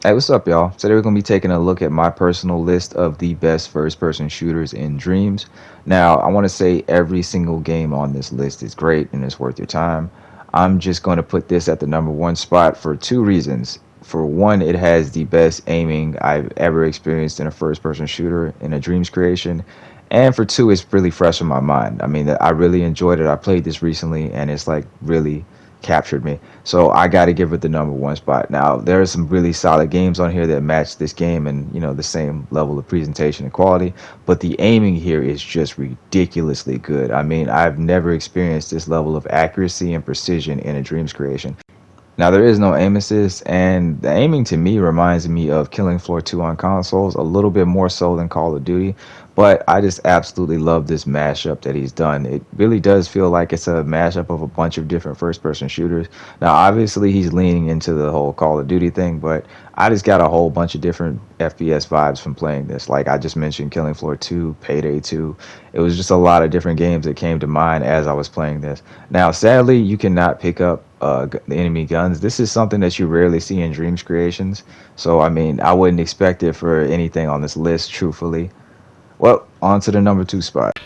Hey, what's up, y'all? Today we're going to be taking a look at my personal list of the best first-person shooters in Dreams. Now, I want to say every single game on this list is great and it's worth your time. I'm just going to put this at the number one spot for two reasons. For one, it has the best aiming I've ever experienced in a first-person shooter in a Dreams creation. And for two, it's really fresh in my mind. I mean, I really enjoyed it. I played this recently and it's like really captured me. So I got to give it the number one spot. Now, there are some really solid games on here that match this game and, the same level of presentation and quality, but the aiming here is just ridiculously good. I mean, I've never experienced this level of accuracy and precision in a Dreams creation. Now there is no aim assist, and the aiming to me reminds me of Killing Floor 2 on consoles, a little bit more so than Call of Duty, but I just absolutely love this mashup that he's done. It really does feel like it's a mashup of a bunch of different first-person shooters. Now obviously he's leaning into the whole Call of Duty thing, but I just got a whole bunch of different FPS vibes from playing this. Like I just mentioned Killing Floor 2, Payday 2. It was just a lot of different games that came to mind as I was playing this. Now sadly you cannot pick up the enemy guns. This is something that you rarely see in Dreams creations. So, I mean, I wouldn't expect it for anything on this list, truthfully. Well, on to the number two spot.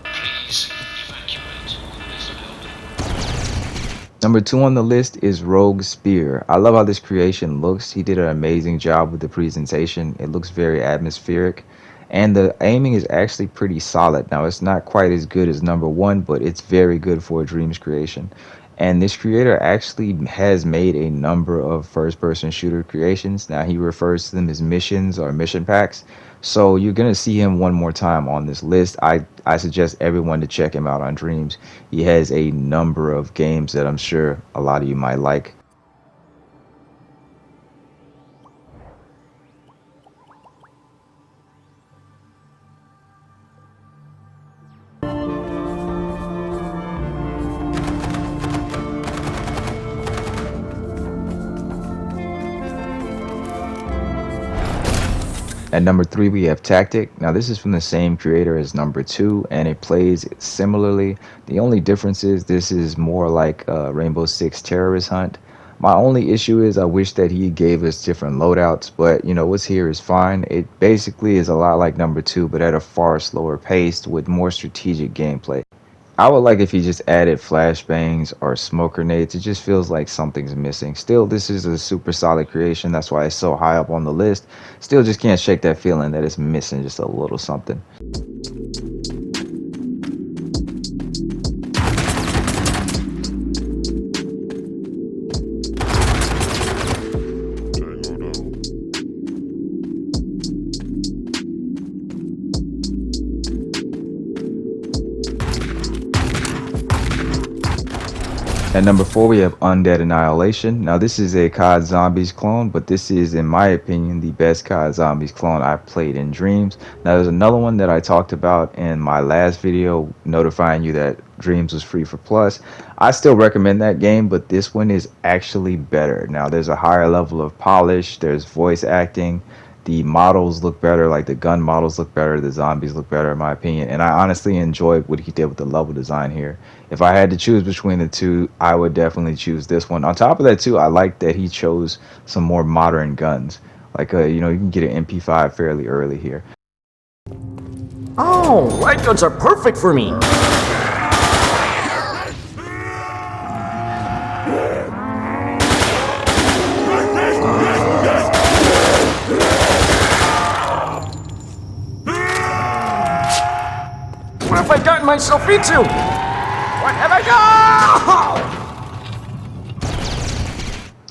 Please evacuate this building. Number two on the list is Rogue Spear. I love how this creation looks. He did an amazing job with the presentation. It looks very atmospheric. And the aiming is actually pretty solid. Now, it's not quite as good as number one, but it's very good for a Dreams creation. And this creator actually has made a number of first person shooter creations. Now, he refers to them as missions or mission packs. So you're going to see him one more time on this list. I suggest everyone to check him out on Dreams. He has a number of games that I'm sure a lot of you might like. At number three, we have Tactic. Now, this is from the same creator as number two, and it plays similarly. The only difference is this is more like Rainbow Six Terrorist Hunt. My only issue is I wish that he gave us different loadouts, but what's here is fine. It basically is a lot like number two, but at a far slower pace with more strategic gameplay. I would like if he just added flashbangs or smoke grenades. It just feels like something's missing. Still, this is a super solid creation. That's why it's so high up on the list. Still just can't shake that feeling that it's missing just a little something. At number four, we have Undead Annihilation. Now, this is a COD Zombies clone, but this is, in my opinion, the best COD Zombies clone I've played in Dreams. Now, there's another one that I talked about in my last video, notifying you that Dreams was free for Plus. I still recommend that game, but this one is actually better. Now, there's a higher level of polish, there's voice acting. The models look better, like the gun models look better, the zombies look better in my opinion, and I honestly enjoyed what he did with the level design here. If I had to choose between the two, I would definitely choose this one. On top of that too, I like that he chose some more modern guns. Like you can get an MP5 fairly early here. Oh, light guns are perfect for me! What have I gotten myself into? What have I done?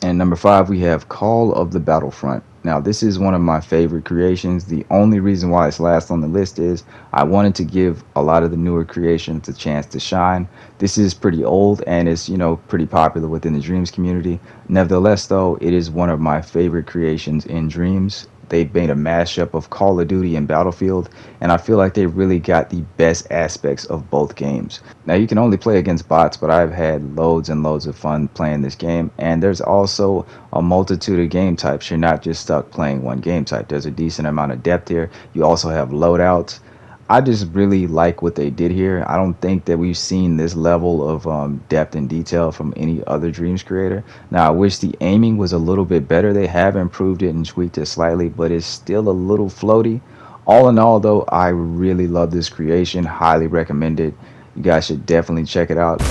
And number five, we have Call of the Battlefront. Now, this is one of my favorite creations. The only reason why it's last on the list is I wanted to give a lot of the newer creations a chance to shine. This is pretty old and it's, pretty popular within the Dreams community. Nevertheless, though, it is one of my favorite creations in Dreams. They made a mashup of Call of Duty and Battlefield, and I feel like they really got the best aspects of both games. Now, you can only play against bots, but I've had loads and loads of fun playing this game, and there's also a multitude of game types. You're not just stuck playing one game type. There's a decent amount of depth here. You also have loadouts. I just really like what they did here. I don't think that we've seen this level of depth and detail from any other Dreams creator. Now, I wish the aiming was a little bit better. They have improved it and tweaked it slightly, but it's still a little floaty. All in all, though, I really love this creation. Highly recommend it. You guys should definitely check it out.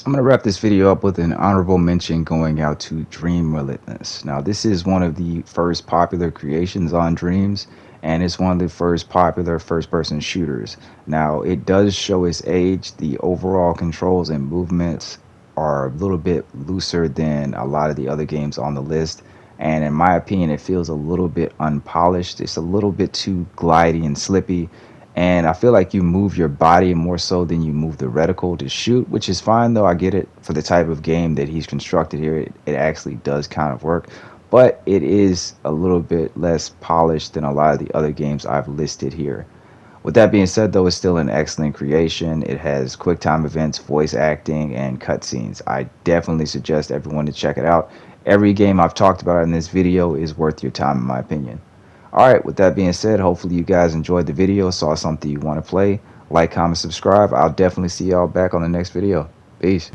I'm going to wrap this video up with an honorable mention going out to Dream Relentless. Now, this is one of the first popular creations on Dreams, and it's one of the first popular first-person shooters. Now, it does show its age. The overall controls and movements are a little bit looser than a lot of the other games on the list, and in my opinion, it feels a little bit unpolished. It's a little bit too glidey and slippy, and I feel like you move your body more so than you move the reticle to shoot, which is fine though. I get it for the type of game that he's constructed here. It actually does kind of work, but it is a little bit less polished than a lot of the other games I've listed here. With that being said, though, it's still an excellent creation. It has quick time events, voice acting, and cutscenes. I definitely suggest everyone to check it out. Every game I've talked about in this video is worth your time, in my opinion. Alright, with that being said, hopefully you guys enjoyed the video, saw something you want to play. Like, comment, subscribe. I'll definitely see y'all back on the next video. Peace.